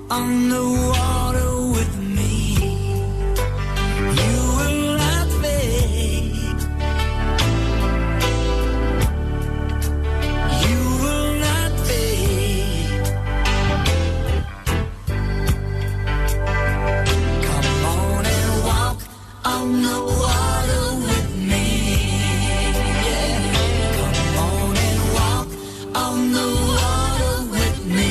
on the water with me. You will not fade. You will not fade. Come on and walk on the water with me. Yeah. Come on and walk on the water with me.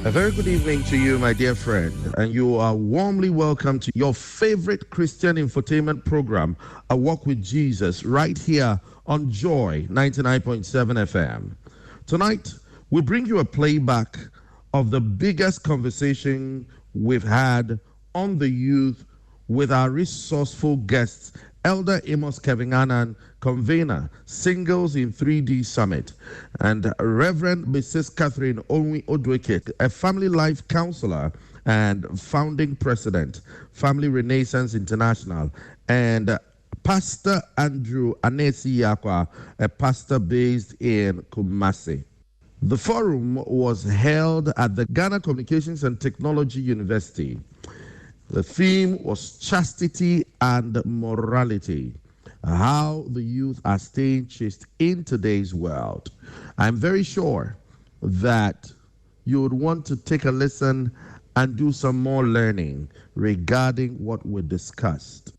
A very good evening to you, my dear friend, and you are warmly welcome to your favorite Christian infotainment program, A Walk with Jesus, right here on Joy 99.7 FM. Tonight, we bring you a playback of the biggest conversation we've had on the youth with our resourceful guests, Elder Amos Kevin Annan, convener, Singles in 3D Summit, and Reverend Mrs. Catherine Onwi Odweke, a family life counselor and founding president, Family Renaissance International, and Pastor Andrew Anesi Yakwa, a pastor based in Kumasi. The forum was held at the Ghana Communications and Technology University. The theme was chastity and morality, how the youth are staying chaste in today's world. I'm very sure that you would want to take a listen and do some more learning regarding what we discussed.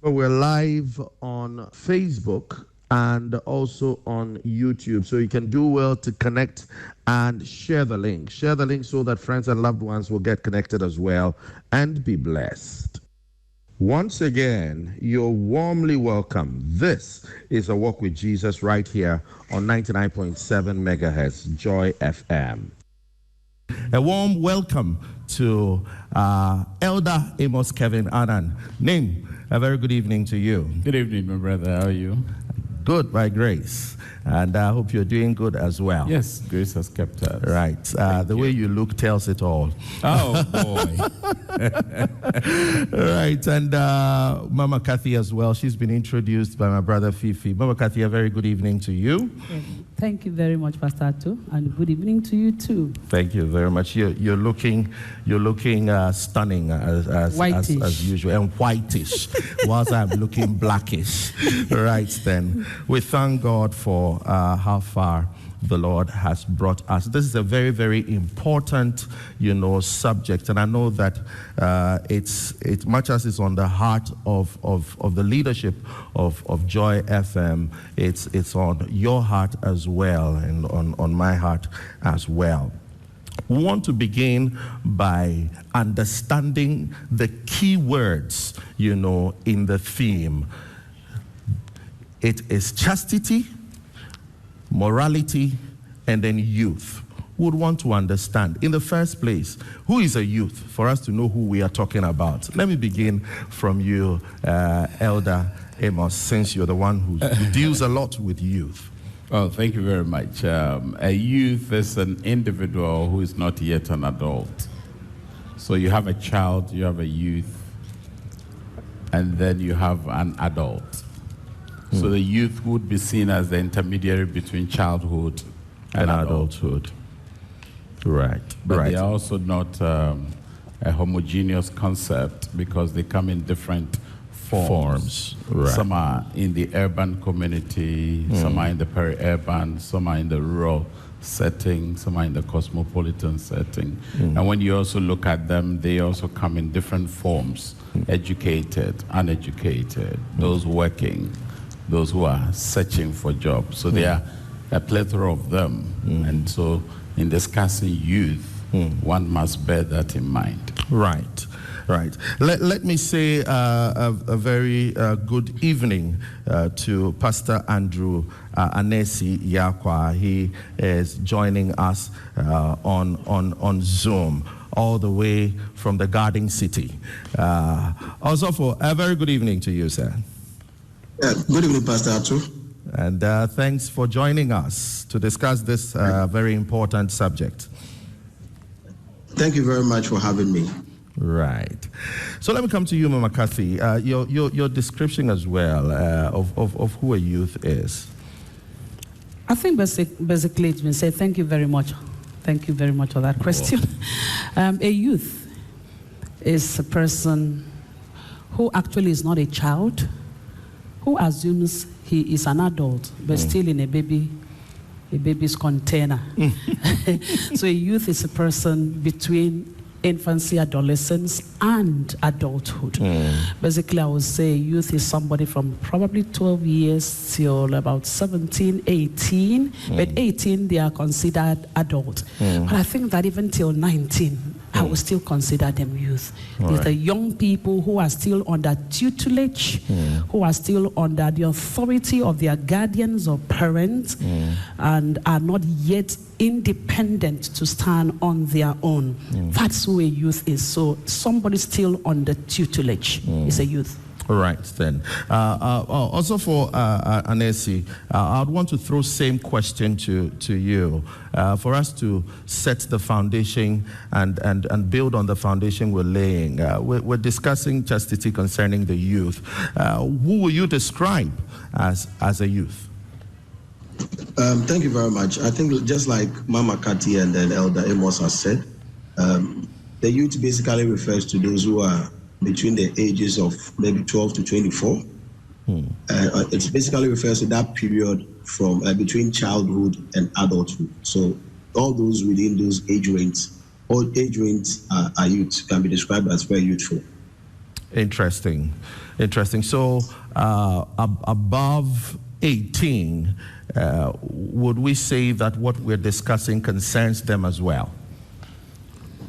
We're live on Facebook and also on YouTube, so you can do well to connect and share the link. Share the link so that friends and loved ones will get connected as well and be blessed. Once again, you're warmly welcome. This is A Walk with Jesus right here on 99.7 megahertz Joy FM. A warm welcome to Elder Amos Kevin Annan. Name, a very good evening to you. Good evening, my brother. How are you? Good, by grace. And I hope you're doing good as well. Yes, grace has kept us. Right. The way you look tells it all. Oh, boy. Right. And Mama Kathy as well. She's been introduced by my brother Fifi. Mama Kathy, a very good evening to you. Thank you very much, Pastor Atu, and good evening to you too. Thank you very much. You're looking stunning as usual, and whitish, whilst I'm looking blackish. Right then, we thank God for how far the Lord has brought us. This is a very, very important, subject, and I know that it's much as it's on the heart of the leadership of Joy FM. It's on your heart as well, and on my heart as well. We want to begin by understanding the key words, in the theme. It is chastity, morality, and then youth. We would want to understand, in the first place, who is a youth, for us to know who we are talking about. Let me begin from you, Elder Amos, since you're the one who deals a lot with youth. Well, thank you very much. A youth is an individual who is not yet an adult. So you have a child, you have a youth, and then you have an adult. So the youth would be seen as the intermediary between childhood and adulthood. Right. But they are also not a homogeneous concept, because they come in different forms. Right. Some are in the urban community, some are in the peri-urban, some are in the rural setting, some are in the cosmopolitan setting. And when you also look at them, they also come in different forms: educated, uneducated, those working, those who are searching for jobs. So there are a plethora of them. And so in discussing youth, one must bear that in mind. Right. Right. Let me say a very good evening to Pastor Andrew Anesi Yakwa. He is joining us on Zoom all the way from the Garden City. Also, for a very good evening to you, sir. Good evening, Pastor Atu. And thanks for joining us to discuss this very important subject. Thank you very much for having me. Right. So let me come to you, Mama Kathy. Your description as well of who a youth is. I think basically it's been said. Thank you very much. Thank you very much for that question. A youth is a person who actually is not a child, who assumes he is an adult, but still in a baby's container. So a youth is a person between infancy, adolescence, and adulthood. Basically, I would say youth is somebody from probably 12 years till about 17, 18. But 18, they are considered adult. But I think that even till 19, I would still consider them youth. These are young people who are still under tutelage, who are still under the authority of their guardians or parents, and are not yet independent to stand on their own. That's who a youth is. So somebody still under tutelage is a youth. All right, then. Also for Anesi, I'd want to throw same question to you for us to set the foundation and build on the foundation we're laying. We're discussing chastity concerning the youth. Who will you describe as a youth? Thank you very much. I think just like Mama Kati and then Elder Amos has said, the youth basically refers to those who are between the ages of maybe 12 to 24. It basically refers to that period from between childhood and adulthood. So all those within those age ranges, all age ranges are youth, can be described as very youthful. Interesting. So above 18, would we say that what we're discussing concerns them as well?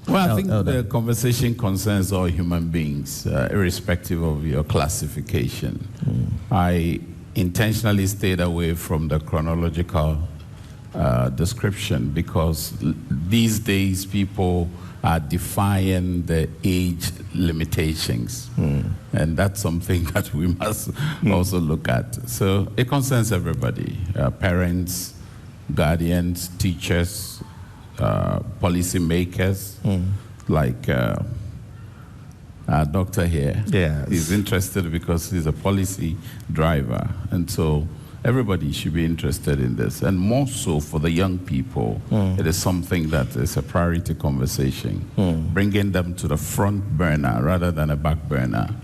Well, I think the conversation concerns all human beings, irrespective of your classification. I intentionally stayed away from the chronological description because these days people are defying the age limitations. And that's something that we must also look at. So it concerns everybody, parents, guardians, teachers, policy makers, like our doctor here. Yes. He's interested because he's a policy driver. And so everybody should be interested in this. And more so for the young people, it is something that is a priority conversation. Bringing them to the front burner rather than a back burner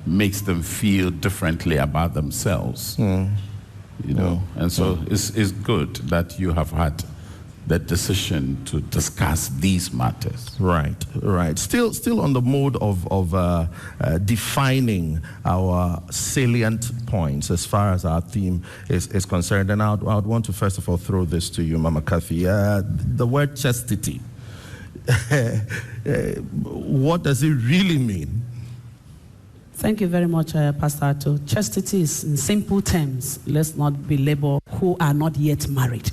makes them feel differently about themselves. You know, and so it's good that you have had the decision to discuss these matters. Right. Still on the mode of defining our salient points as far as our theme is concerned. And I would want to first of all throw this to you, Mama Kathy. The word chastity, what does it really mean? Thank you very much, Pastor Ato. Chastity is, in simple terms, let's not belabor who are not yet married.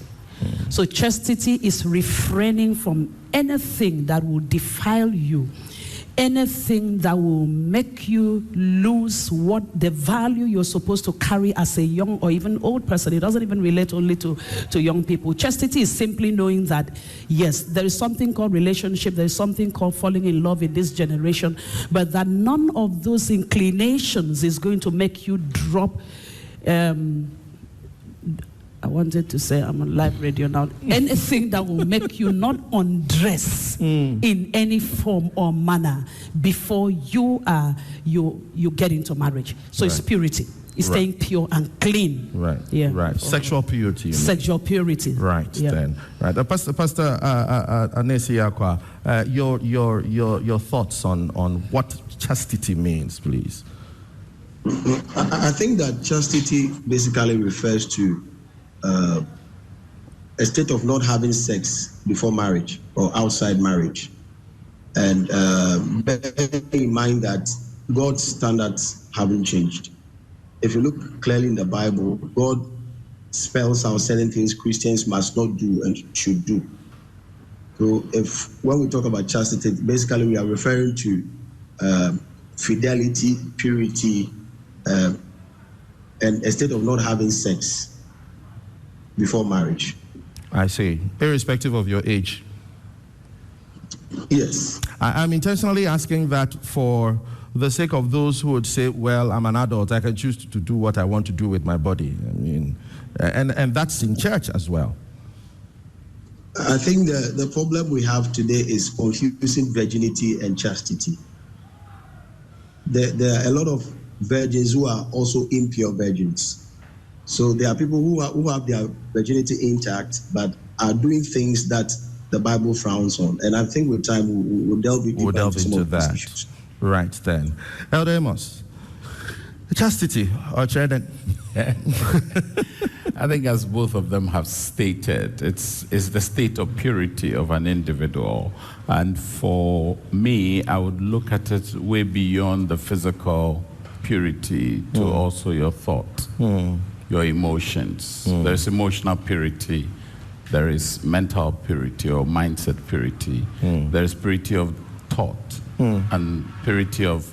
So chastity is refraining from anything that will defile you, anything that will make you lose what the value you're supposed to carry as a young or even old person. It doesn't even relate only to young people. Chastity is simply knowing that, yes, there is something called relationship, there is something called falling in love in this generation, but that none of those inclinations is going to make you drop I wanted to say, I'm on live radio now, anything that will make you not undress in any form or manner before you get into marriage. So it's purity. It's staying pure and clean. Right. Yeah. Right. Sexual purity. Sexual purity. Right. Yeah. Then. Right. Pastor Anesi Yakwa, your thoughts on what chastity means, please. I think that chastity basically refers to a state of not having sex before marriage or outside marriage. And bear in mind that God's standards haven't changed. If you look clearly in the Bible, God spells out certain things Christians must not do and should do. So when we talk about chastity, basically we are referring to fidelity, purity, and a state of not having sex before marriage. I see. Irrespective of your age. Yes. I'm intentionally asking that for the sake of those who would say, well, I'm an adult, I can choose to do what I want to do with my body. I mean, and that's in church as well. I think the problem we have today is confusing virginity and chastity. There are a lot of virgins who are also impure virgins. So there are people who have their virginity intact but are doing things that the Bible frowns on. And I think with time we'll delve into that. Issues. Right then. Elder Amos, chastity or children? I think as both of them have stated, it's the state of purity of an individual. And for me, I would look at it way beyond the physical purity to also your thought, your emotions. There's emotional purity. There is mental purity or mindset purity. There is purity of thought and purity of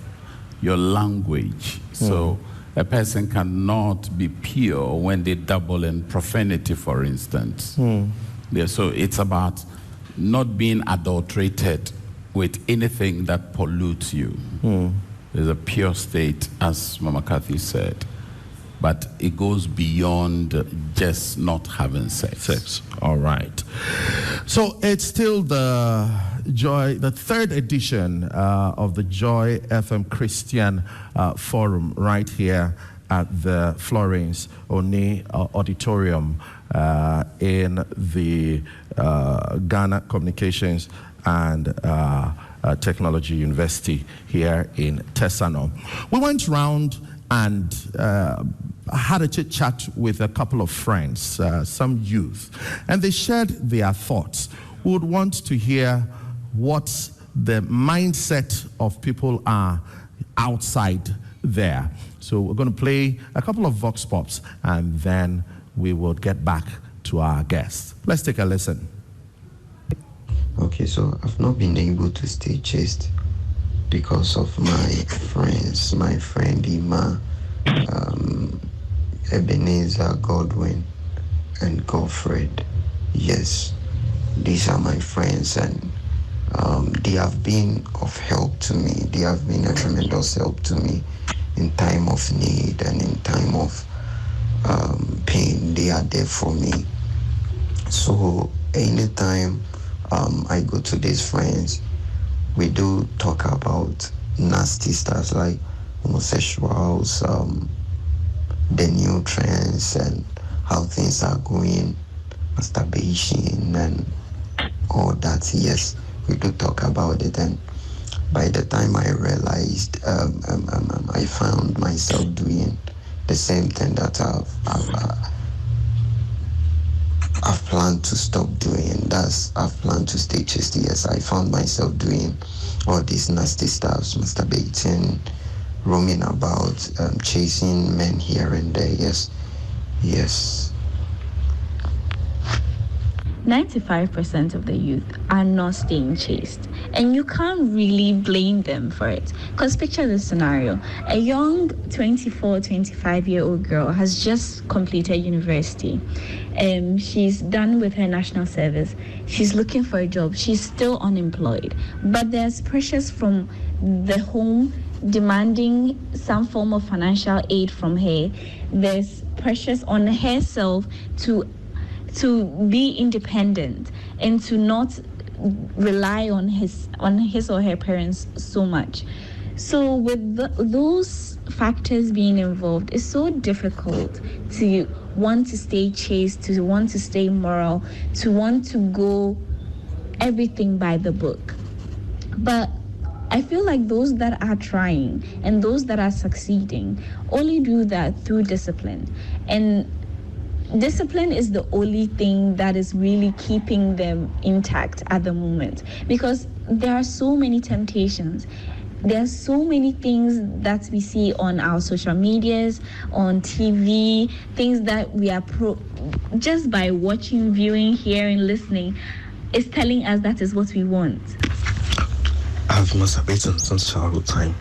your language. So a person cannot be pure when they dabble in profanity, for instance. Yeah, so it's about not being adulterated with anything that pollutes you. There's a pure state, as Mama Kathy said. But it goes beyond just not having sex. All right. So it's still the third edition of the Joy FM Christian Forum right here at the Florence Oni Auditorium in the Ghana Communications and Technology University here in Tesano. We went round and had a chit chat with a couple of friends, some youth, and they shared their thoughts. We would want to hear what the mindset of people are outside there. So we're going to play a couple of vox pops and then we will get back to our guests. Let's take a listen. Okay, so I've not been able to stay chaste because of my friends, my friend Ima, Ebenezer, Godwin, and Godfred. Yes, these are my friends, and they have been of help to me. They have been a tremendous help to me in time of need and in time of pain. They are there for me. So anytime I go to these friends, we do talk about nasty stuff like homosexuals, the new trends and how things are going, masturbation and all that. Yes, we do talk about it, and by the time I realized, I found myself doing the same thing that I've planned to stop doing. I've planned to stay chaste. Yes, I found myself doing all these nasty stuffs, masturbating, roaming about, chasing men here and there. Yes. 95% of the youth are not staying chaste, and you can't really blame them for it. Because picture this scenario: a young 24, 25-year-old girl has just completed university. She's done with her national service. She's looking for a job. She's still unemployed, but there's pressures from the home, demanding some form of financial aid from her. There's pressures on herself to be independent and to not rely on his or her parents so much. So with those factors being involved, it's so difficult to want to stay chaste, to want to stay moral, to want to go everything by the book. But I feel like those that are trying and those that are succeeding only do that through discipline. And discipline is the only thing that is really keeping them intact at the moment, because there are so many temptations. There are so many things that we see on our social medias, on TV, things that we are just by watching, viewing, hearing, listening, is telling us that is what we want. I've masturbated since childhood time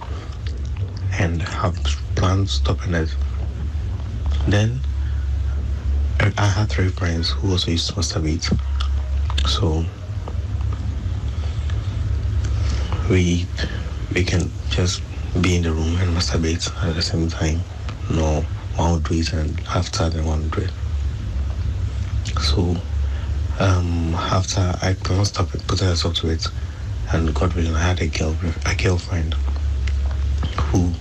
and have planned stopping it. Then I had 3 friends who also used to masturbate. So we can just be in the room and masturbate at the same time. No, one would do it and after then one would do it. So after I couldn't stop it, putting myself to it, and God willing, I had a girlfriend who,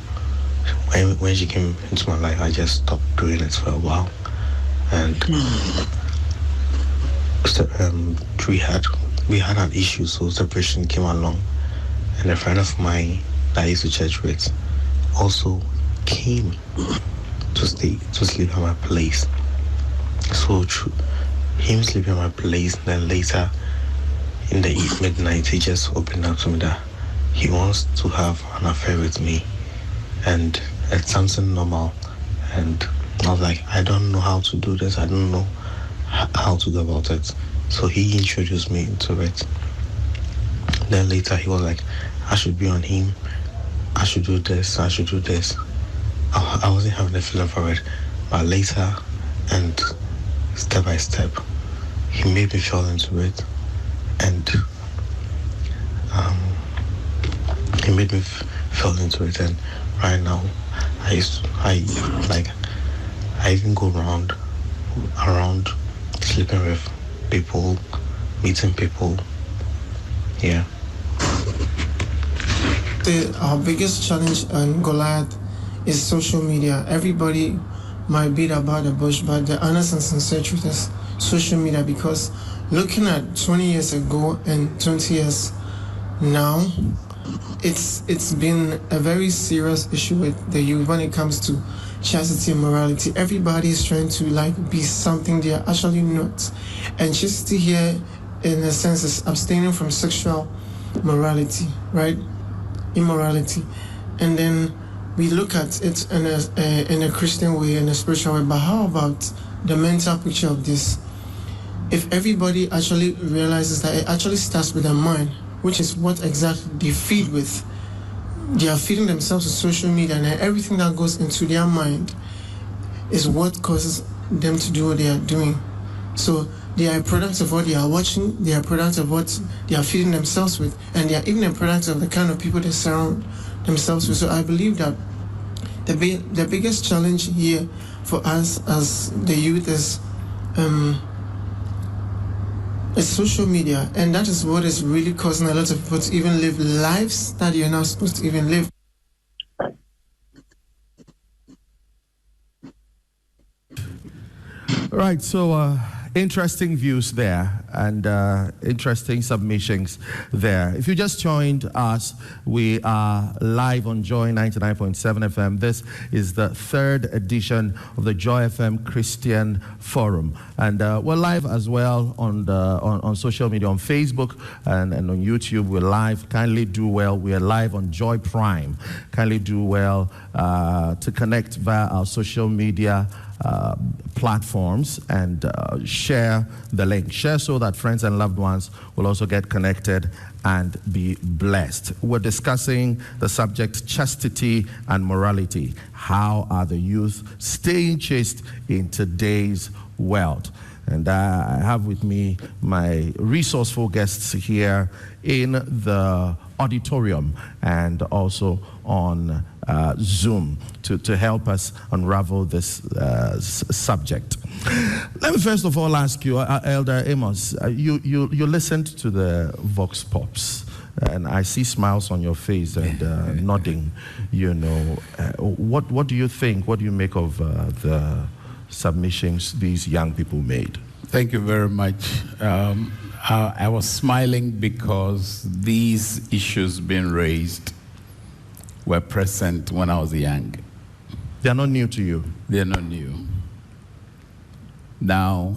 when she came into my life, I just stopped doing it for a while. And we had an issue, so separation came along. And a friend of mine that I used to church with also came to sleep at my place. So him sleeping at my place, then later in the midnight, he just opened up to me that he wants to have an affair with me, and it's something normal. And I was like, I don't know how to do this. I don't know how to go about it. So he introduced me into it. Then later he was like, I should be on him. I should do this. I should do this. I wasn't having a feeling for it. But later, and step by step, he made me fall into it. And he made me fall into it. And right now, I even go around sleeping with people, meeting people. Yeah. Our biggest challenge in Goliath is social media. Everybody might beat about the bush, but the honest and sincere truth is social media, because looking at 20 years ago and 20 years now, it's been a very serious issue with the youth when it comes to chastity and morality. Everybody is trying to be something they are actually not. And chastity here, in a sense, is abstaining from sexual morality, right? Immorality. And then we look at it in a Christian way, in a spiritual way. But how about the mental picture of this? If everybody actually realizes that it actually starts with the mind, which is what exactly they feed with. They are feeding themselves with social media, and everything that goes into their mind is what causes them to do what they are doing. So they are a product of what they are watching, they are a product of what they are feeding themselves with, and they are even a product of the kind of people they surround themselves with. So I believe that the biggest challenge here for us as the youth is social media, and that is what is really causing a lot of people to even live lives that you're not supposed to even live. Right, so interesting views there and interesting submissions there. If you just joined us, we are live on Joy 99.7 FM. This is the 3rd edition of the Joy FM Christian Forum. And we're live as well on social media, on Facebook and on YouTube. We're live. Kindly do well. We are live on Joy Prime. Kindly do well to connect via our social media platforms and share the link. Share so that friends and loved ones will also get connected and be blessed. We're discussing the subject chastity and morality. How are the youth staying chaste in today's world? And I have with me my resourceful guests here in the auditorium and also on Zoom to help us unravel this subject. Let me first of all ask you, Elder Amos, you listened to the Vox Pops, and I see smiles on your face and nodding. You know, what do you think? What do you make of the submissions these young people made? Thank you very much. I was smiling because these issues being raised were present when I was young. They are not new to you. They are not new. Now,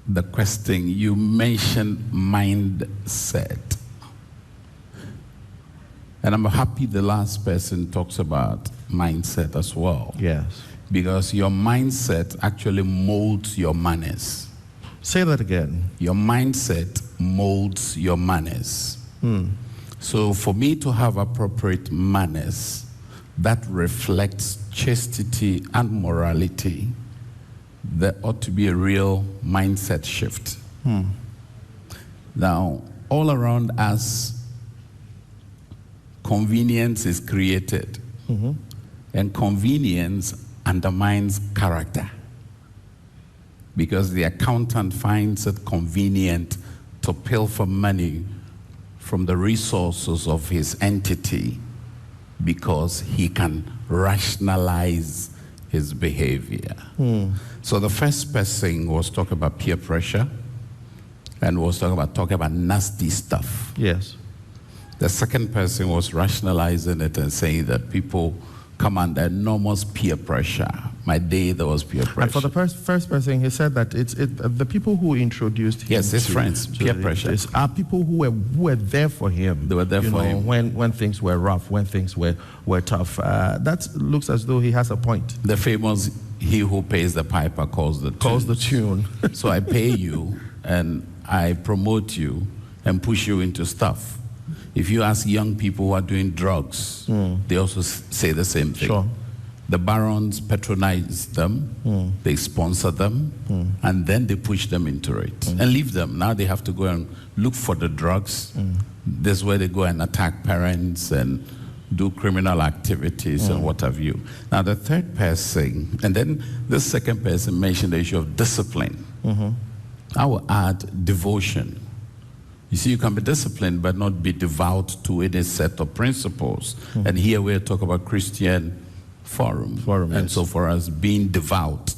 the question, you mentioned mindset. And I'm happy the last person talks about mindset as well. Yes. Because your mindset actually molds your manners. Say that again. Your mindset molds your manners. So for me to have appropriate manners that reflects chastity and morality, there ought to be a real mindset shift. Now, all around us, convenience is created. And convenience undermines character. Because the accountant finds it convenient to pilfer money from the resources of his entity because he can rationalize his behavior. So the first person was talking about peer pressure and was talking about nasty stuff. Yes. The second person was rationalizing it and saying that people come under enormous peer pressure. My day, there was peer pressure. And for the first person, he said that it's the people who introduced him. Yes, his friends, peer pressure. Are people who were there for him. They were there for him. When things were rough, when things were tough. That looks as though he has a point. The famous, he who pays the piper calls the tune. So I pay you and I promote you and push you into stuff. If you ask young people who are doing drugs, they also say the same thing. Sure. The barons patronize them, they sponsor them, and then they push them into it and leave them. Now they have to go and look for the drugs. This is where they go and attack parents and do criminal activities and what have you. Now the third person, and then the second person mentioned the issue of discipline. I will add devotion. You see, you can be disciplined but not be devout to any set of principles. And here we're talking about Christian forum. And yes. so for us, being devout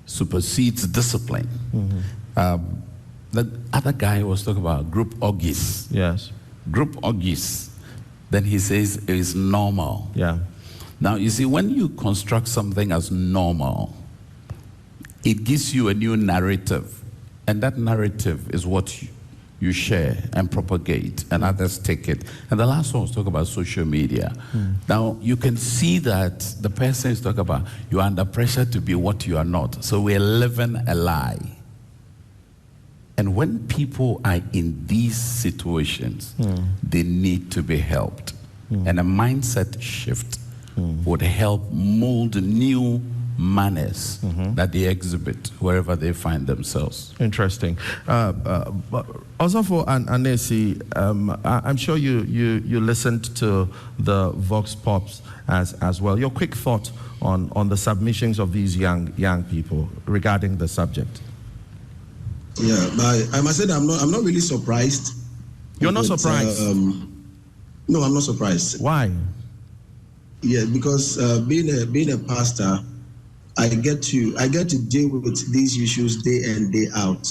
supersedes discipline. The other guy was talking about group orgies. Yes. Group orgies. Then he says it is normal. Yeah. Now, you see, when you construct something as normal, it gives you a new narrative. And that narrative is what you share and propagate, and others take it. And the last one was talking about social media. Now, you can see that the person is talking about you are under pressure to be what you are not. So we're living a lie. And when people are in these situations, they need to be helped. And a mindset shift would help mold new manners that they exhibit wherever they find themselves. Interesting. Also for Anesi, I'm sure you listened to the Vox Pops as well. Your quick thought on the submissions of these young people regarding the subject. Yeah, but I must say that I'm not really surprised. You're not surprised? No, I'm not surprised. Why? Yeah, because being a pastor, I get to deal with these issues day in, day out,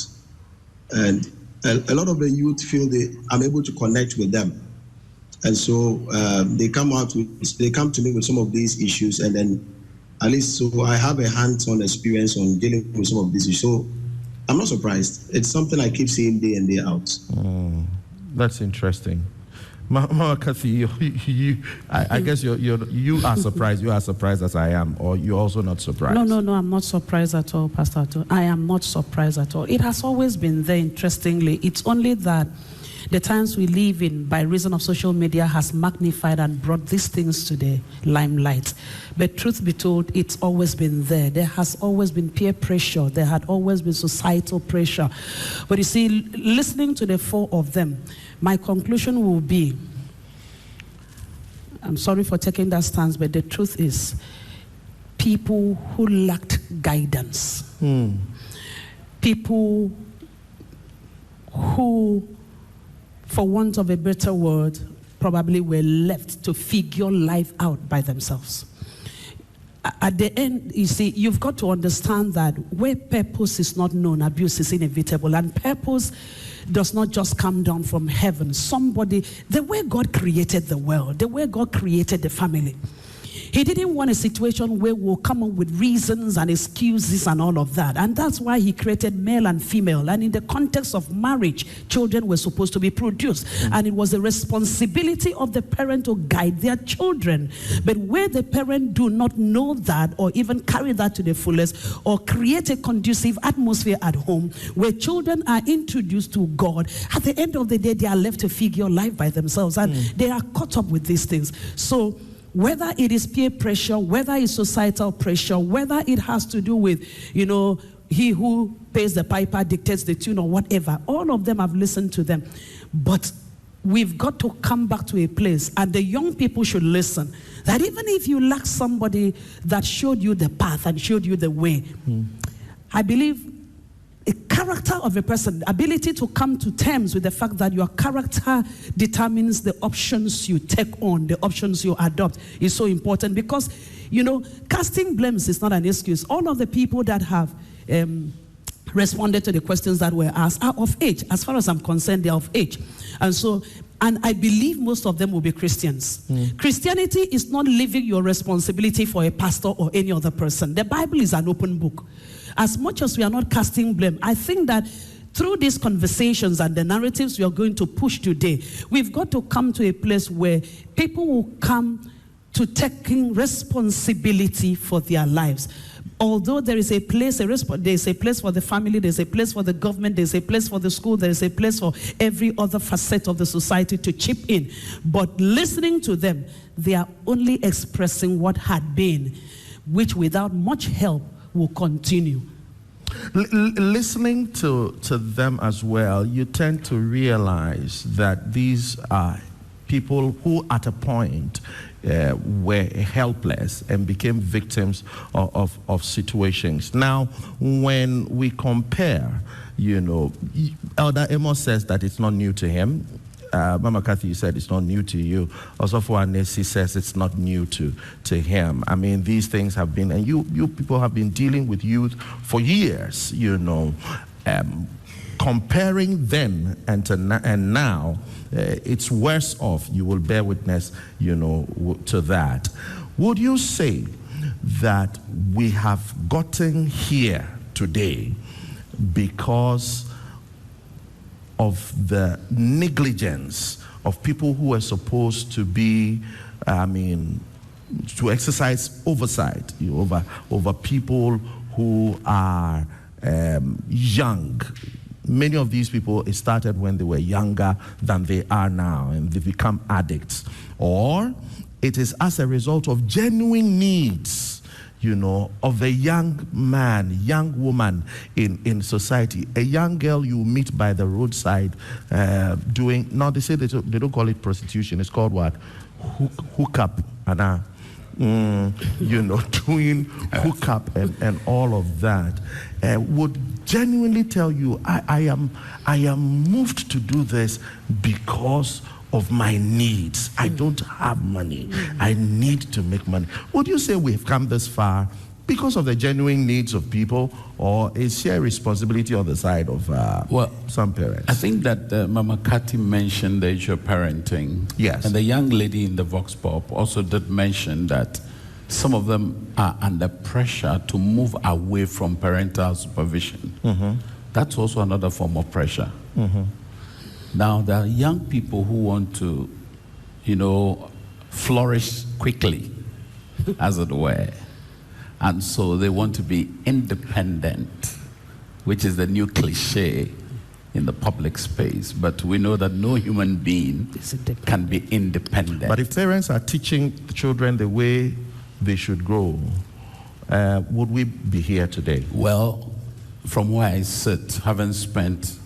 and a lot of the youth feel I'm able to connect with them, and so they come to me with some of these issues, and then at least so I have a hands-on experience on dealing with some of these issues. So I'm not surprised. It's something I keep seeing day in, day out. That's interesting. Mama Kathy, I guess you are surprised. You are surprised as I am, or you're also not surprised? No, I'm not surprised at all, Pastor. I am not surprised at all. It has always been there, interestingly. It's only that the times we live in, by reason of social media, has magnified and brought these things to the limelight. But truth be told, it's always been there. There has always been peer pressure. There had always been societal pressure. But you see, listening to the four of them, my conclusion will be, I'm sorry for taking that stance, but the truth is, people who lacked guidance, people who, for want of a better word, probably were left to figure life out by themselves. At the end, you see, you've got to understand that where purpose is not known, abuse is inevitable. And purpose does not just come down from heaven. Somebody, the way God created the world, the way God created the family, He didn't want a situation where we'll come up with reasons and excuses and all of that. And that's why He created male and female. And in the context of marriage, children were supposed to be produced. And it was the responsibility of the parent to guide their children. But where the parent do not know that, or even carry that to the fullest, or create a conducive atmosphere at home where children are introduced to God, at the end of the day, they are left to figure life by themselves. And they are caught up with these things. So whether it is peer pressure, whether it's societal pressure, whether it has to do with, he who pays the piper dictates the tune or whatever, all of them, I've listened to them. But we've got to come back to a place, and the young people should listen, that even if you lack somebody that showed you the path and showed you the way, I believe a character of a person, ability to come to terms with the fact that your character determines the options you take on, the options you adopt, is so important. Because, casting blames is not an excuse. All of the people that have responded to the questions that were asked are of age. As far as I'm concerned, they're of age. And I believe most of them will be Christians. Christianity is not leaving your responsibility for a pastor or any other person. The Bible is an open book. As much as we are not casting blame, I think that through these conversations and the narratives we are going to push today, we've got to come to a place where people will come to taking responsibility for their lives. Although there is a place, there's a place for the family, there's a place for the government, there's a place for the school, there's a place for every other facet of the society to chip in. But listening to them, they are only expressing what had been, which without much help will continue. Listening to them as well, you tend to realize that these are people who at a point were helpless and became victims of situations. Now, when we compare, Elder Amos says that it's not new to him. Mama Kathy, you said it's not new to you. Also, for Anesi says it's not new to him. I mean, these things have been, and you people have been dealing with youth for years, comparing then and now, it's worse off. You will bear witness, to that. Would you say that we have gotten here today because of the negligence of people who are supposed to be, to exercise oversight over people who are young? Many of these people, it started when they were younger than they are now, and they become addicts. Or it is as a result of genuine needs, of a young man, young woman in society. A young girl you meet by the roadside doing, now they say they don't call it prostitution, it's called what? Hookup, doing hookup and all of that, would genuinely tell you, I am moved to do this because of my needs. I don't have money. I need to make money. Would you say we've come this far because of the genuine needs of people, or is there responsibility on the side of some parents? I think that Mama Kati mentioned the issue of parenting. Yes. And the young lady in the Vox Pop also did mention that some of them are under pressure to move away from parental supervision. That's also another form of pressure. Now, there are young people who want to, flourish quickly, as it were. And so they want to be independent, which is the new cliche in the public space. But we know that no human being can be independent. But if parents are teaching children the way they should grow, would we be here today? Well, from where I sit, having spent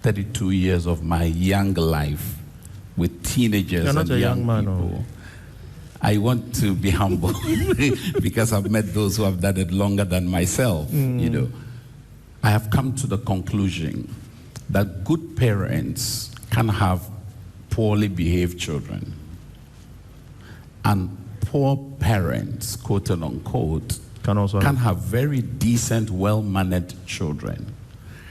32 years of my young life with teenagers You're not and a young young man, people, I want to be humble because I've met those who have done it longer than myself. You know, I have come to the conclusion that good parents can have poorly behaved children, and poor parents, quote and unquote, can have very decent, well-mannered children.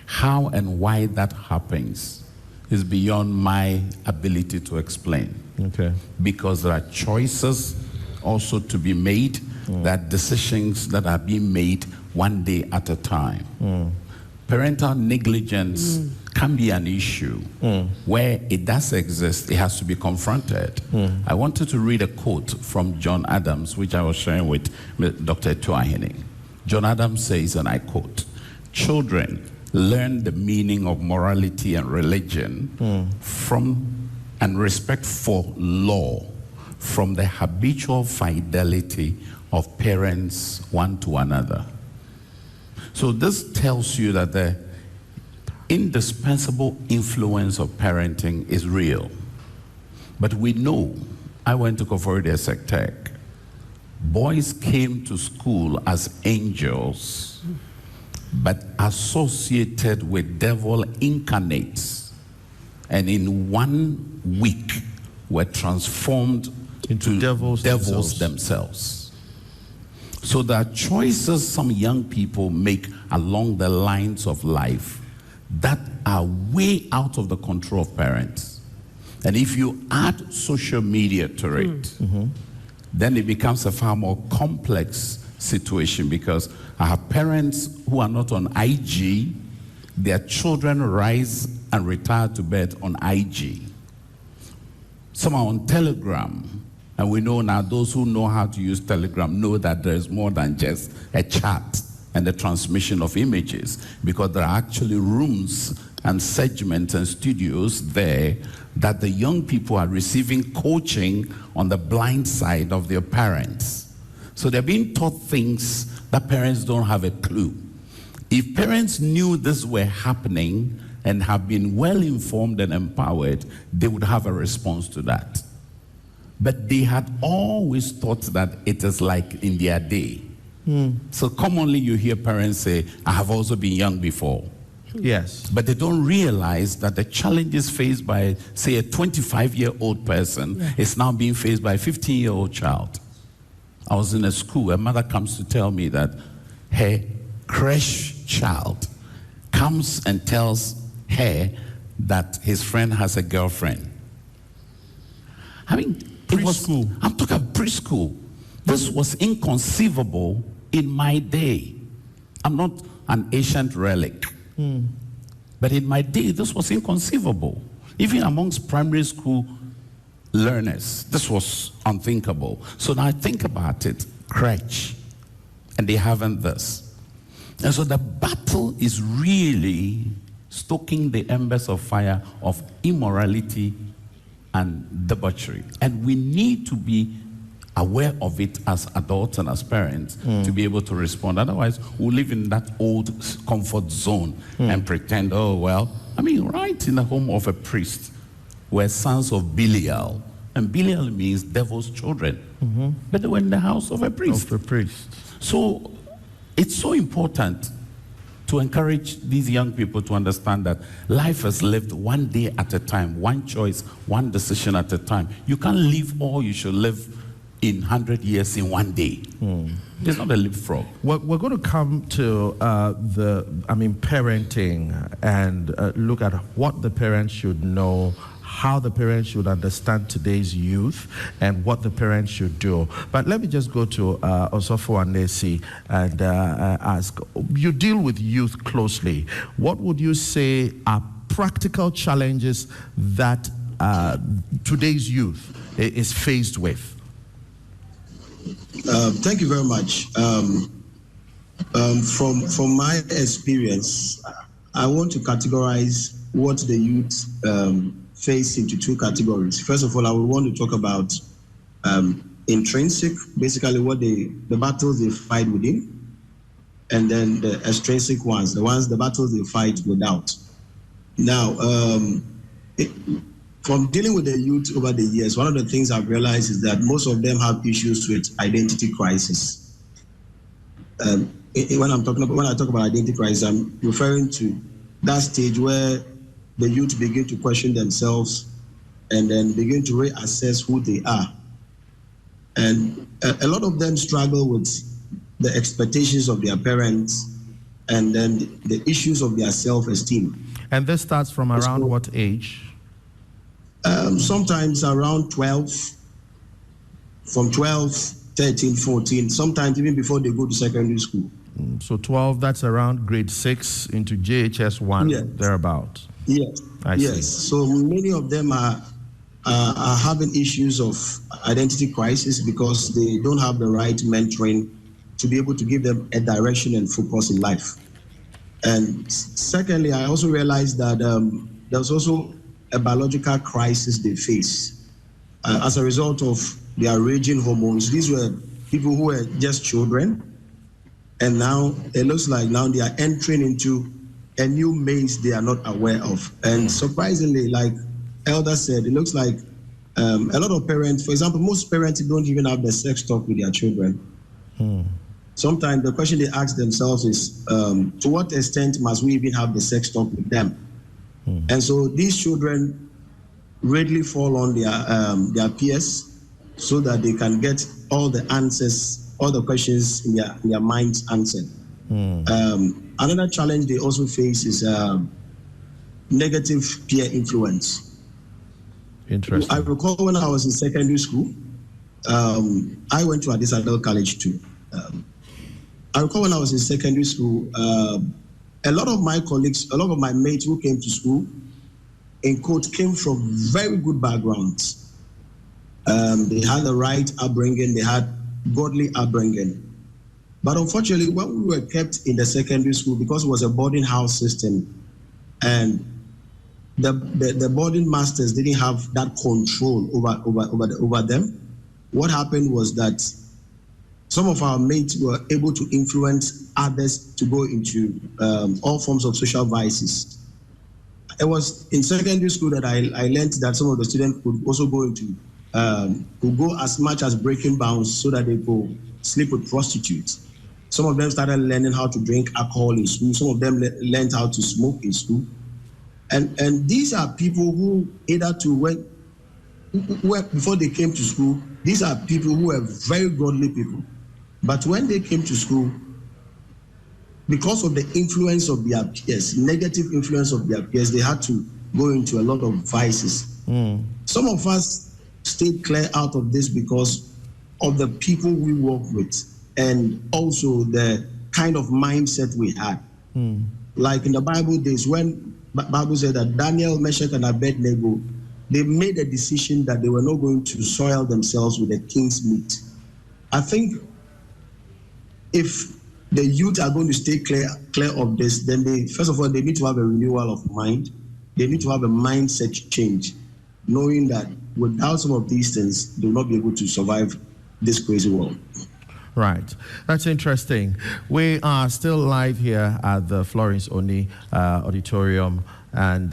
How and why that happens is beyond my ability to explain. Okay. Because there are choices also to be made, there are decisions that are being made one day at a time. Parental negligence can be an issue. Where it does exist, it has to be confronted. I wanted to read a quote from John Adams, which I was sharing with Dr. Tuahine. John Adams says, and I quote, "Children learn the meaning of morality and religion from and respect for law from the habitual fidelity of parents one to another." So this tells you that the indispensable influence of parenting is real. But we know, I went to Koforidua Sectech, boys came to school as angels, but associated with devil incarnates, and in 1 week were transformed into devils themselves. So there are choices some young people make along the lines of life that are way out of the control of parents. And if you add social media to it, then it becomes a far more complex situation, because I have parents who are not on IG, their children rise and retire to bed on IG. Some are on Telegram, and we know now those who know how to use Telegram know that there is more than just a chat and the transmission of images, because there are actually rooms and segments and studios there that the young people are receiving coaching on the blind side of their parents. So they're being taught things that parents don't have a clue. If parents knew this were happening and have been well informed and empowered, they would have a response to that. But they had always thought that it is like in their day. So commonly you hear parents say, "I have also been young before." Yes. But they don't realize that the challenges faced by, say, a 25-year-old person is now being faced by a 15-year-old child. I was in a school, a mother comes to tell me that her creche child comes and tells her that his friend has a girlfriend. I mean, preschool. I'm talking about preschool. This was inconceivable in my day. I'm not an ancient relic. But in my day, this was inconceivable. Even amongst primary school learners, this was unthinkable. So now I think about it, crutch, and they haven't this. And so the battle is really stoking the embers of fire of immorality and debauchery. And we need to be aware of it as adults and as parents to be able to respond. Otherwise, we'll live in that old comfort zone and pretend, oh, well, I mean, right in the home of a priest were sons of Belial. And Belial means devil's children. But they were in the house of a priest. So it's so important to encourage these young people to understand that life is lived one day at a time, one choice, one decision at a time. You can't live all you should live in 100 years in one day. It's not a leapfrog. We're going to come to parenting and look at what the parents should know, how the parents should understand today's youth, and what the parents should do. But let me just go to Osofo Anesi and ask, you deal with youth closely. What would you say are practical challenges that today's youth is faced with? Thank you very much. From my experience, I want to categorize what the youth face into two categories. First of all, I would want to talk about intrinsic, basically what the battles they fight within, and then the extrinsic ones, the battles they fight without. Now, from dealing with the youth over the years, one of the things I've realized is that most of them have issues with identity crisis. When I talk about identity crisis, I'm referring to that stage where the youth begin to question themselves and then begin to reassess who they are. And a lot of them struggle with the expectations of their parents and then the issues of their self-esteem. And this starts from around what age? Sometimes around 12, from 12, 13, 14, sometimes even before they go to secondary school. So 12, that's around grade 6 into JHS 1, yes. Thereabout. Yes. Yes. So many of them are having issues of identity crisis because they don't have the right mentoring to be able to give them a direction and focus in life. And secondly, I also realized that there's also a biological crisis they face as a result of their raging hormones. These were people who were just children, and now it looks like now they are entering into a new maze they are not aware of. And surprisingly, like Elder said, it looks like a lot of parents, for example, most parents don't even have the sex talk with their children. Sometimes the question they ask themselves is, to what extent must we even have the sex talk with them? And so these children readily fall on their peers so that they can get all the answers, all the questions in their minds answered. Another challenge they also face is negative peer influence. Interesting. I recall when I was in secondary school, I went to Addis Adult College too. I recall when I was in secondary school, a lot of my colleagues, a lot of my mates who came to school, in quote, came from very good backgrounds. They had the right upbringing, they had godly upbringing. But unfortunately, when we were kept in the secondary school, because it was a boarding house system, and the boarding masters didn't have that control over them, what happened was that some of our mates were able to influence others to go into all forms of social vices. It was in secondary school that I learned that some of the students could also go into, could go as much as breaking bounds so that they could sleep with prostitutes. Some of them started learning how to drink alcohol in school. Some of them learned how to smoke in school. And these are people who either to before they came to school, these are people who were very godly people. But when they came to school, because of the influence of their peers, negative influence of their peers, they had to go into a lot of vices. Some of us stayed clear out of this because of the people we work with and also the kind of mindset we had. Like in the Bible days, when the Bible said that Daniel, Meshach, and Abednego, they made a decision that they were not going to soil themselves with the king's meat. I think if the youth are going to stay clear of this, then first of all, they need to have a renewal of mind. They need to have a mindset change, knowing that without some of these things, they will not be able to survive this crazy world. Right. That's interesting. We are still live here at the Florence Oni Auditorium, and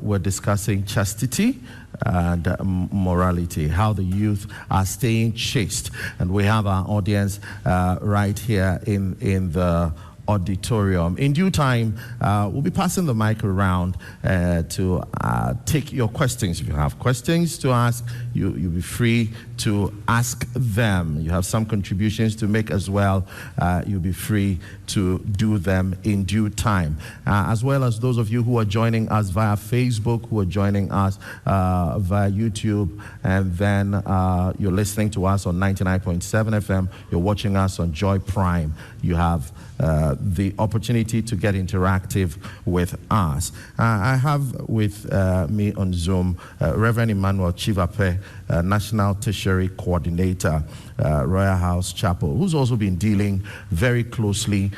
we're discussing chastity and morality, how the youth are staying chaste. And we have our audience right here in the auditorium. In due time, we'll be passing the mic around to take your questions. If you have questions to ask, you'll be free to ask them. You have some contributions to make as well. You'll be free to do them in due time. As well as those of you who are joining us via Facebook, who are joining us via YouTube, and then you're listening to us on 99.7 FM, you're watching us on Joy Prime. You have the opportunity to get interactive with us. I have with me on Zoom Reverend Emmanuel Chivape, National Tissue tertiary coordinator, Royal House Chapel, who's also been dealing very closely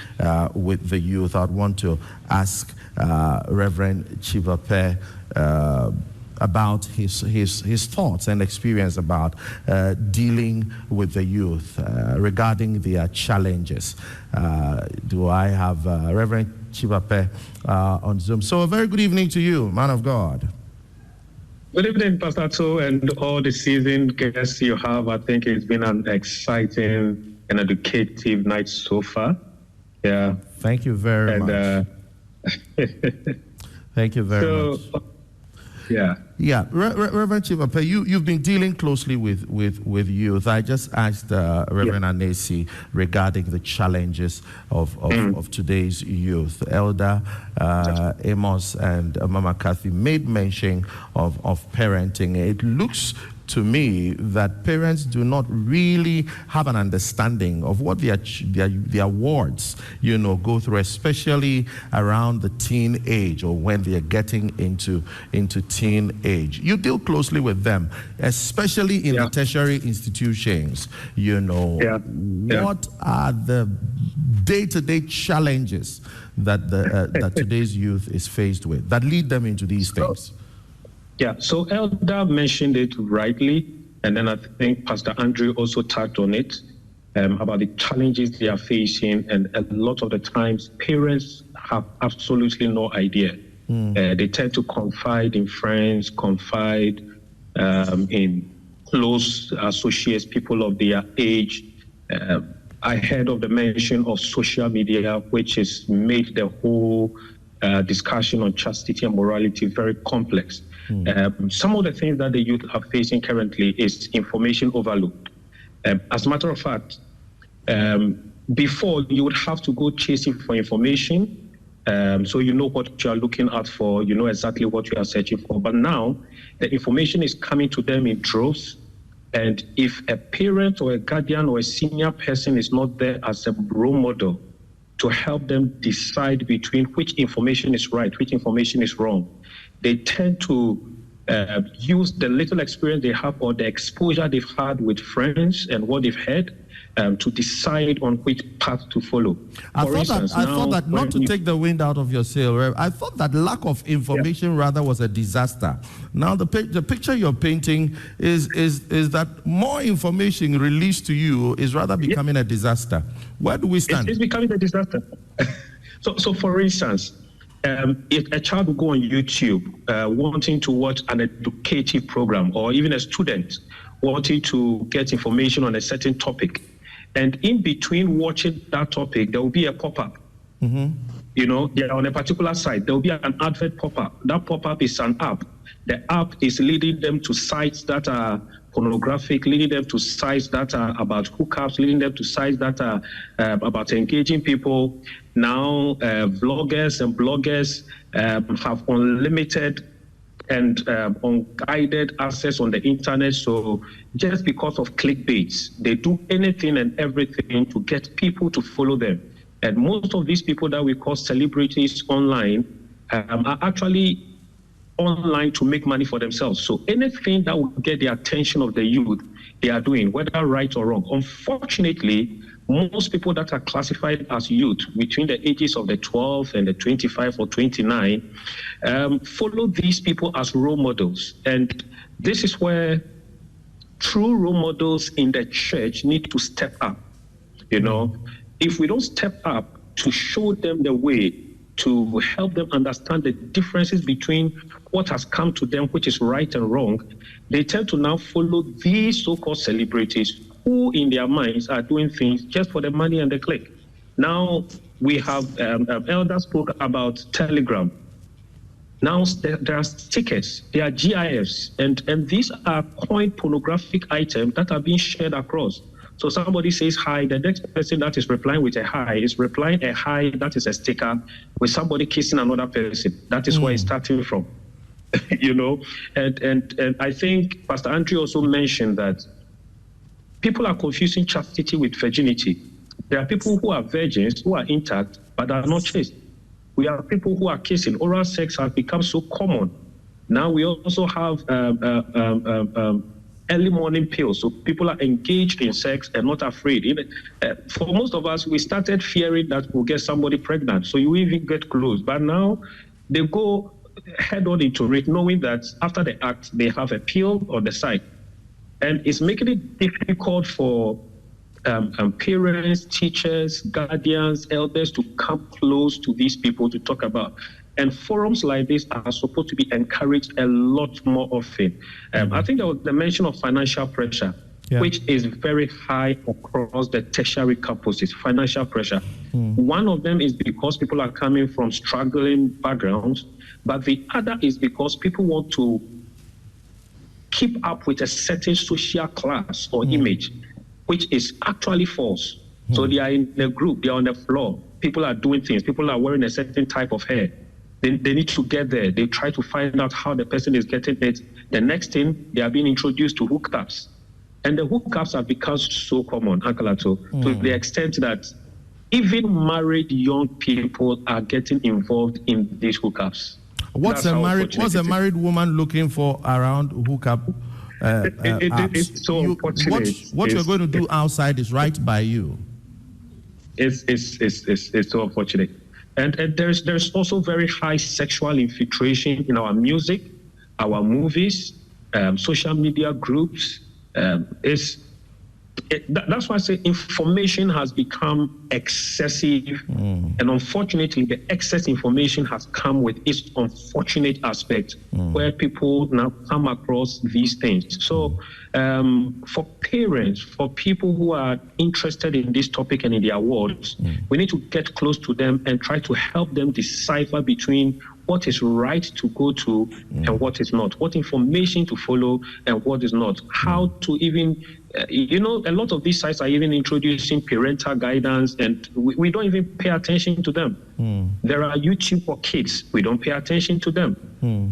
with the youth. I'd want to ask Reverend Chivape about his thoughts and experience about dealing with the youth regarding their challenges. Do I have Reverend Chivape on Zoom? So a very good evening to you, man of God. Good evening, Pastor To, and all the seasoned guests you have. I think it's been an exciting and educative night so far. Yeah. Thank you very much. Thank you very much. Yeah. Yeah, Reverend Chivape, you've been dealing closely with youth. I just asked Reverend Anesi regarding the challenges of today's youth. Elder Amos and Mama Kathy made mention of parenting. It looks to me that parents do not really have an understanding of what their wards, go through, especially around the teen age or when they are getting into teen age. You deal closely with them, especially in the tertiary institutions. What are the day-to-day challenges that that today's youth is faced with that lead them into these things? Yeah, so Elder mentioned it rightly, and then I think Pastor Andrew also touched on it, about the challenges they are facing, and a lot of the times parents have absolutely no idea. They tend to confide in friends, confide in close associates, people of their age. I heard of the mention of social media, which has made the whole discussion on chastity and morality very complex. Some of the things that the youth are facing currently is information overload. As a matter of fact, before you would have to go chasing for information, so you know what you are looking out for, you know exactly what you are searching for. But now the information is coming to them in droves. And if a parent or a guardian or a senior person is not there as a role model to help them decide between which information is right, which information is wrong, they tend to use the little experience they have or the exposure they've had with friends and what they've heard to decide on which path to follow. I thought that not to take the wind out of your sail, I thought that lack of information rather was a disaster. Now the picture you're painting is that more information released to you is rather becoming a disaster. Where do we stand? It's becoming a disaster. So for instance, if a child will go on YouTube wanting to watch an educative program, or even a student wanting to get information on a certain topic, and in between watching that topic, there will be a pop-up. They're on a particular site, there will be an advert pop-up. That pop-up is an app. The app is leading them to sites that are pornographic, leading them to sites that are about hookups, leading them to sites that are about engaging people. Now, vloggers and bloggers have unlimited and unguided access on the internet. So just because of clickbaits, they do anything and everything to get people to follow them. And most of these people that we call celebrities online are actually online to make money for themselves. So anything that will get the attention of the youth, they are doing, whether right or wrong. Unfortunately, most people that are classified as youth between the ages of the 12 and the 25 or 29 follow these people as role models. And this is where true role models in the church need to step up. If we don't step up to show them the way, to help them understand the differences between what has come to them, which is right and wrong, they tend to now follow these so-called celebrities who in their minds are doing things just for the money and the click. Now we have, Elder spoke about Telegram. Now there are stickers, there are GIFs, and these are coined pornographic items that are being shared across. So somebody says hi, the next person that is replying with a hi is replying a hi that is a sticker with somebody kissing another person. That is where it's starting from. And I think Pastor Andrew also mentioned that people are confusing chastity with virginity. There are people who are virgins, who are intact, but are not chaste. We have people who are kissing. Oral sex has become so common. Now we also have early morning pills. So people are engaged in sex and not afraid. Even for most of us, we started fearing that we'll get somebody pregnant. So you even get close. But now they go head on into it, knowing that after the act, they have a pill on the side. And it's making it difficult for parents, teachers, guardians, elders to come close to these people to talk about. And forums like this are supposed to be encouraged a lot more often. I think there was the mention of financial pressure, which is very high across the tertiary campuses, financial pressure. One of them is because people are coming from struggling backgrounds, but the other is because people want to keep up with a certain social class or image, which is actually false. So they are in a group, they are on the floor. People are doing things. People are wearing a certain type of hair. They need to get there. They try to find out how the person is getting it. The next thing, they are being introduced to hookups. And the hookups have become so common, Uncle Ato, to the extent that even married young people are getting involved in these hookups. What's a married woman looking for around hookup apps? It's so unfortunate. What you're going to do outside is right by you. It's so unfortunate. And there's also very high sexual infiltration in our music, our movies, social media groups. That's why I say information has become excessive. And unfortunately, the excess information has come with its unfortunate aspect where people now come across these things. So for parents, for people who are interested in this topic and in their worlds, we need to get close to them and try to help them decipher between what is right to go to and what is not, what information to follow and what is not, how to even, a lot of these sites are even introducing parental guidance and we don't even pay attention to them. There are YouTube for kids, we don't pay attention to them.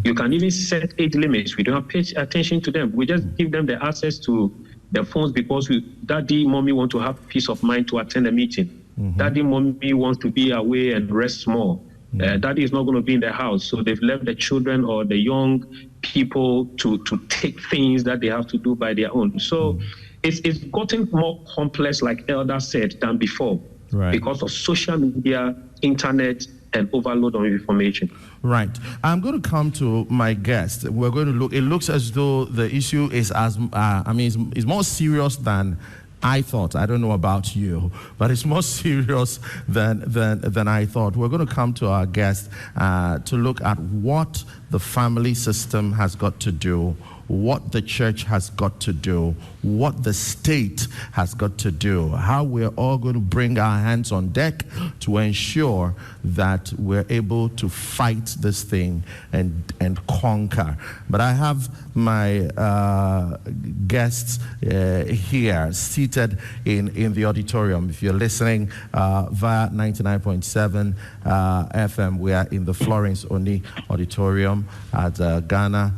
You can even set age limits, we don't pay attention to them. We just give them the access to their phones because daddy, mommy want to have peace of mind to attend a meeting. Daddy, mommy wants to be away and rest more. Daddy is not going to be in the house, so they've left the children or the young people to take things that they have to do by their own. So it's gotten more complex, like Elder said, than before, because of social media, internet, and overload of information. Right. I'm going to come to my guest. We're going to look. It looks as though the issue is it's more serious than I thought. I don't know about you, but it's more serious than I thought. We're going to come to our guest to look at what the family system has got to do, what the church has got to do, what the state has got to do, how we're all going to bring our hands on deck to ensure that we're able to fight this thing and conquer. But I have my guests here seated in the auditorium. If you're listening via 99.7 FM, we are in the Florence Oni Auditorium at Ghana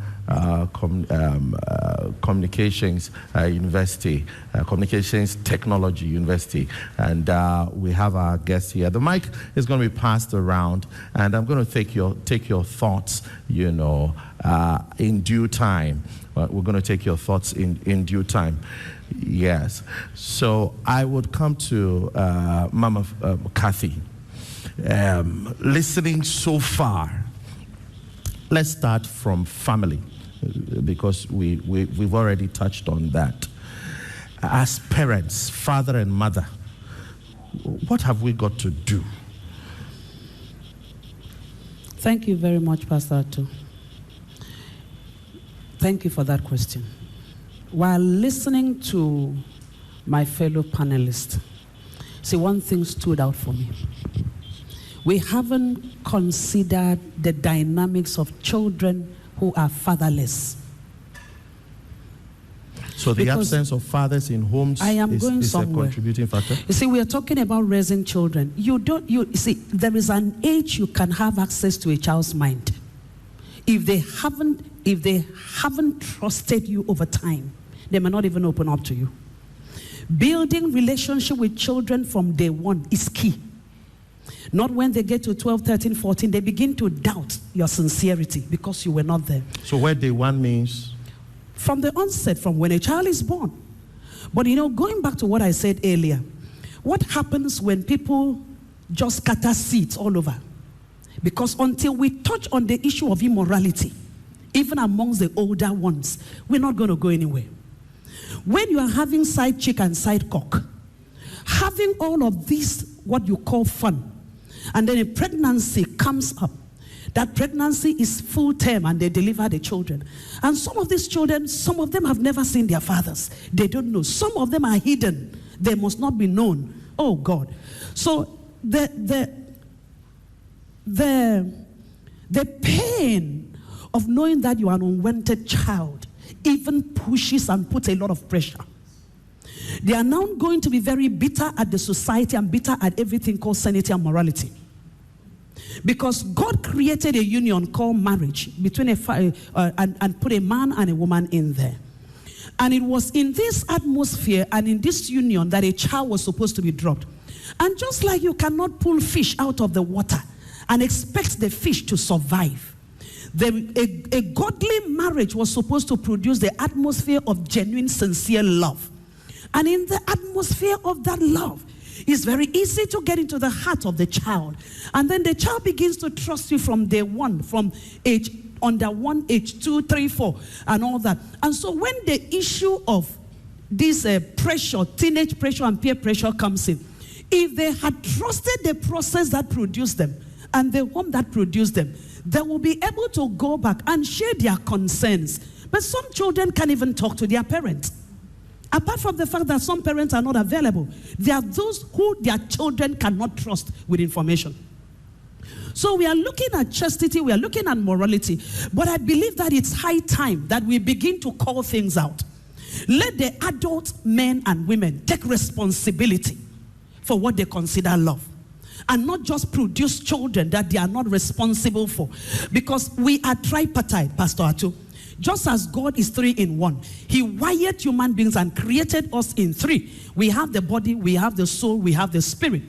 Communications University, Communications Technology University, and we have our guest here. The mic is going to be passed around, and I'm going to take your thoughts, in due time. We're going to take your thoughts in due time. Yes. So I would come to Mama Kathy. Listening so far, let's start from family, because we've already touched on that. As parents, father and mother, what have we got to do? Thank you very much, Pastor Atu. Thank you for that question. While listening to my fellow panelists, see, one thing stood out for me. We haven't considered the dynamics of children who are fatherless. So the absence of fathers in homes is a contributing factor? You see, we are talking about raising children. You see, there is an age you can have access to a child's mind. If they haven't trusted you over time, they may not even open up to you. Building relationship with children from day one is key. Not when they get to 12, 13, 14, they begin to doubt your sincerity because you were not there. So where day one means? from the onset, from when a child is born. But going back to what I said earlier, what happens when people just scatter seeds all over? Because until we touch on the issue of immorality, even amongst the older ones, we're not going to go anywhere. When you are having side chick and side cock, having all of this, what you call fun, and then a pregnancy comes up, that pregnancy is full term and they deliver the children. And some of these children, some of them have never seen their fathers. They don't know. Some of them are hidden. They must not be known. Oh God. So the pain of knowing that you are an unwanted child even pushes and puts a lot of pressure. They are now going to be very bitter at the society and bitter at everything called sanity and morality. Because God created a union called marriage between and put a man and a woman in there. And it was in this atmosphere and in this union that a child was supposed to be dropped. And just like you cannot pull fish out of the water and expect the fish to survive, a godly marriage was supposed to produce the atmosphere of genuine, sincere love. And in the atmosphere of that love, it's very easy to get into the heart of the child. And then the child begins to trust you from day one, from age under 1, age 2, 3, 4, and all that. And so when the issue of this pressure, teenage pressure and peer pressure comes in, if they had trusted the process that produced them and the home that produced them, they will be able to go back and share their concerns. But some children can't even talk to their parents. Apart from the fact that some parents are not available, there are those who their children cannot trust with information. So we are looking at chastity, we are looking at morality, but I believe that it's high time that we begin to call things out. Let the adult men and women take responsibility for what they consider love, and not just produce children that they are not responsible for. Because we are tripartite, Pastor Atu. Just as God is 3 in 1, he wired human beings and created us in 3. We have the body, we have the soul, we have the spirit.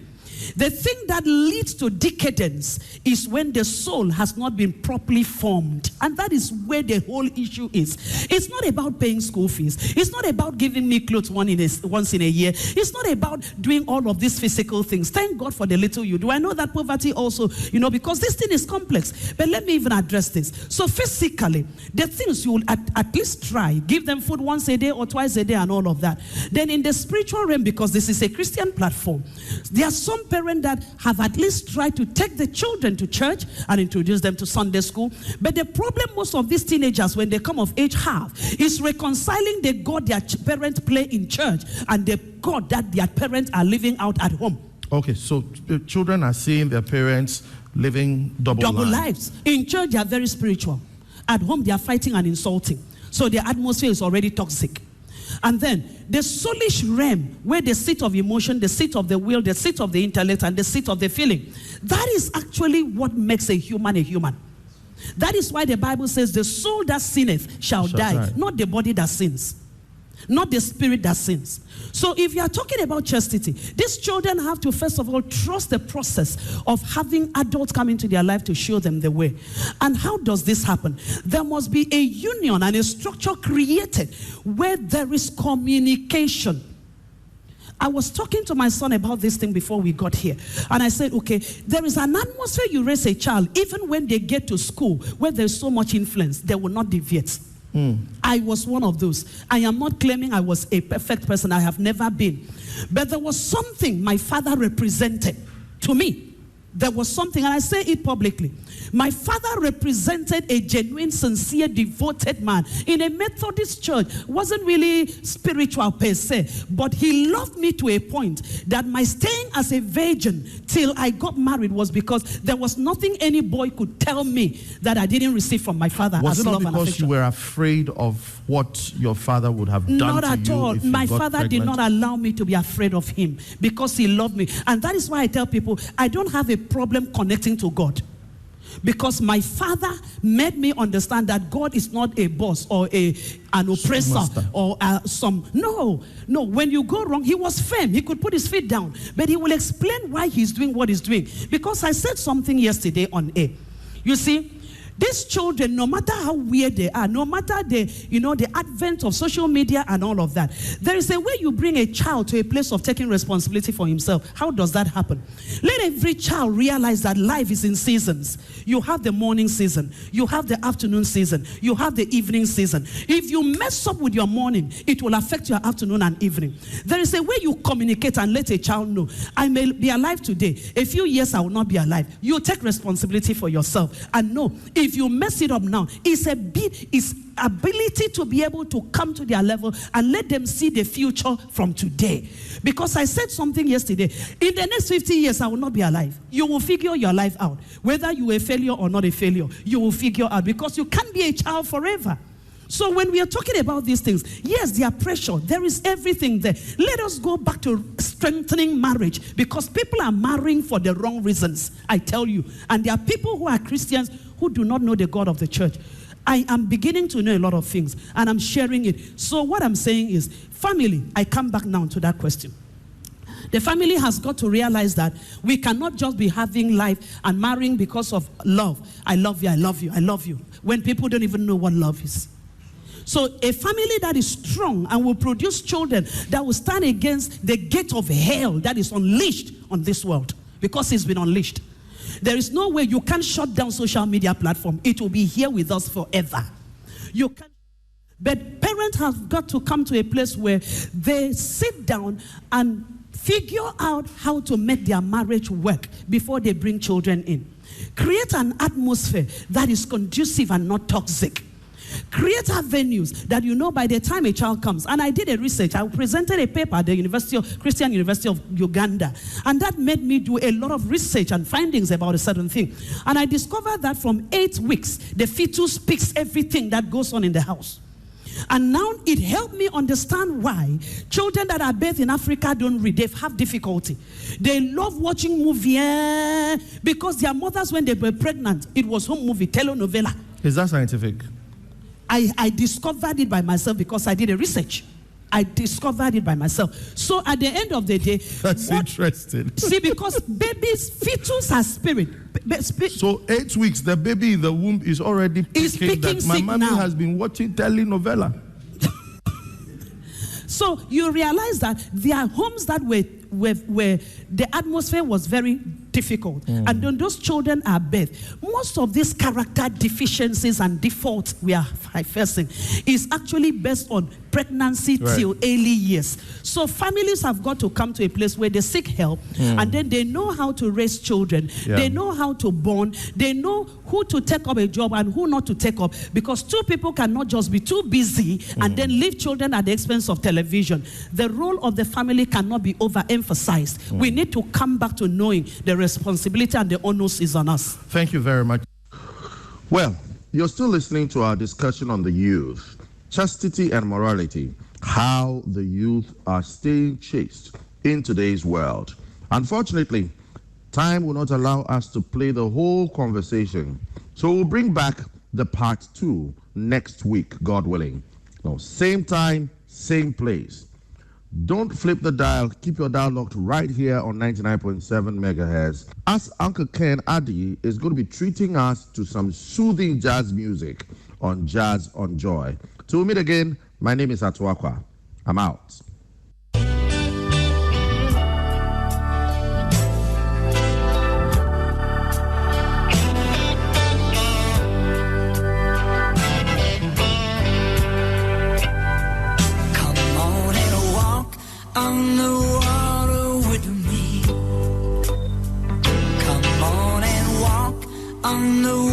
The thing that leads to decadence is when the soul has not been properly formed. And that is where the whole issue is. It's not about paying school fees. It's not about giving me clothes once in a year. It's not about doing all of these physical things. Thank God for the little you do. I know that poverty also, because this thing is complex. But let me even address this. So physically, the things you will at least try. Give them food once a day or twice a day and all of that. Then in the spiritual realm, because this is a Christian platform, there are some parents that have at least tried to take the children to church and introduce them to Sunday school. But the problem most of these teenagers, when they come of age, have is reconciling the God their parents play in church and the God that their parents are living out at home. Okay, so children are seeing their parents living double lives. In church, they are very spiritual. At home, they are fighting and insulting. So the atmosphere is already toxic. And then the soulish realm, where the seat of emotion, the seat of the will, the seat of the intellect, and the seat of the feeling, that is actually what makes a human a human. That is why the Bible says the soul that sinneth shall die, not the body that sins, not the spirit that sins. So if you are talking about chastity, these children have to first of all trust the process of having adults come into their life to show them the way. And how does this happen? There must be a union and a structure created where there is communication. I was talking to my son about this thing before we got here. And I said, okay, there is an atmosphere you raise a child, even when they get to school, where there's so much influence, they will not deviate. I was one of those. I am not claiming I was a perfect person. I have never been. But there was something my father represented to me. There was something, and I say it publicly. My father represented a genuine, sincere, devoted man in a Methodist church. Wasn't really spiritual per se, but he loved me to a point that my staying as a virgin till I got married was because there was nothing any boy could tell me that I didn't receive from my father. Was as it not love and because affection. you were afraid of what your father would have done not to at you all. if you My got father pregnant? did not allow me to be afraid of him because he loved me. And that is why I tell people, I don't have a problem connecting to God. Because my father made me understand that God is not a boss or an oppressor or No. When you go wrong, he was firm. He could put his feet down. But he will explain why he's doing what he's doing. Because I said something yesterday on air. You see, These children, no matter how weird they are, no matter the advent of social media and all of that, there is a way you bring a child to a place of taking responsibility for himself. How does that happen? Let every child realize that life is in seasons. You have the morning season, you have the afternoon season, you have the evening season. If you mess up with your morning, it will affect your afternoon and evening. There is a way you communicate and let a child know, I may be alive today. A few years I will not be alive. You take responsibility for yourself and know, if you mess it up now, it's ability to be able to come to their level and let them see the future from today. Because I said something yesterday, in the next 50 years I will not be alive. You will figure your life out. Whether you are a failure or not a failure, you will figure out, because you can't be a child forever. So when we are talking about these things, yes, there are pressure. There is everything there. Let us go back to strengthening marriage, because people are marrying for the wrong reasons, I tell you. And there are people who are Christians who do not know the God of the church. I am beginning to know a lot of things, and I'm sharing it. So what I'm saying is, family, I come back now to that question. The family has got to realize that we cannot just be having life and marrying because of love. I love you, I love you, I love you, when people don't even know what love is. So a family that is strong and will produce children that will stand against the gate of hell that is unleashed on this world, because it's been unleashed. There is no way you can shut down social media platform. It will be here with us forever. You can, but parents have got to come to a place where they sit down and figure out how to make their marriage work before they bring children in. Create an atmosphere that is conducive and not toxic. Create avenues that you know by the time a child comes. And I did a research. I presented a paper at the Christian University of Uganda. And that made me do a lot of research and findings about a certain thing. And I discovered that from 8 weeks, the fetus speaks everything that goes on in the house. And now it helped me understand why children that are birthed in Africa don't read. They have difficulty. They love watching movies because their mothers, when they were pregnant, it was home movie, telenovela. Is that scientific? I discovered it by myself because I did a research. I discovered it by myself. So at the end of the day... That's interesting. See, because babies, fetus are spirit. So 8 weeks, the baby in the womb is already speaking that my mommy now has been watching telenovela. So you realize that there are homes that where the atmosphere was very difficult. And then those children are birthed. Most of these character deficiencies and defaults we are facing is actually based on pregnancy till early years. So families have got to come to a place where they seek help and then they know how to raise children. They know how to bond. They know who to take up a job and who not to take up, because two people cannot just be too busy and then leave children at the expense of television. The role of the family cannot be overemphasized. We need to come back to knowing the responsibility and the onus is on us. Thank you very much. Well, you're still listening to our discussion on the youth, chastity and morality, how the youth are staying chaste in today's world. Unfortunately, time will not allow us to play the whole conversation. So we'll bring back the part 2 next week, God willing. Now, same time, same place. Don't flip the dial. Keep your dial locked right here on 99.7 megahertz. As Uncle Ken Addy is going to be treating us to some soothing jazz music on Jazz on Joy. Till we meet again, my name is Atuakwa. I'm out. On the water with me. Come on and walk on the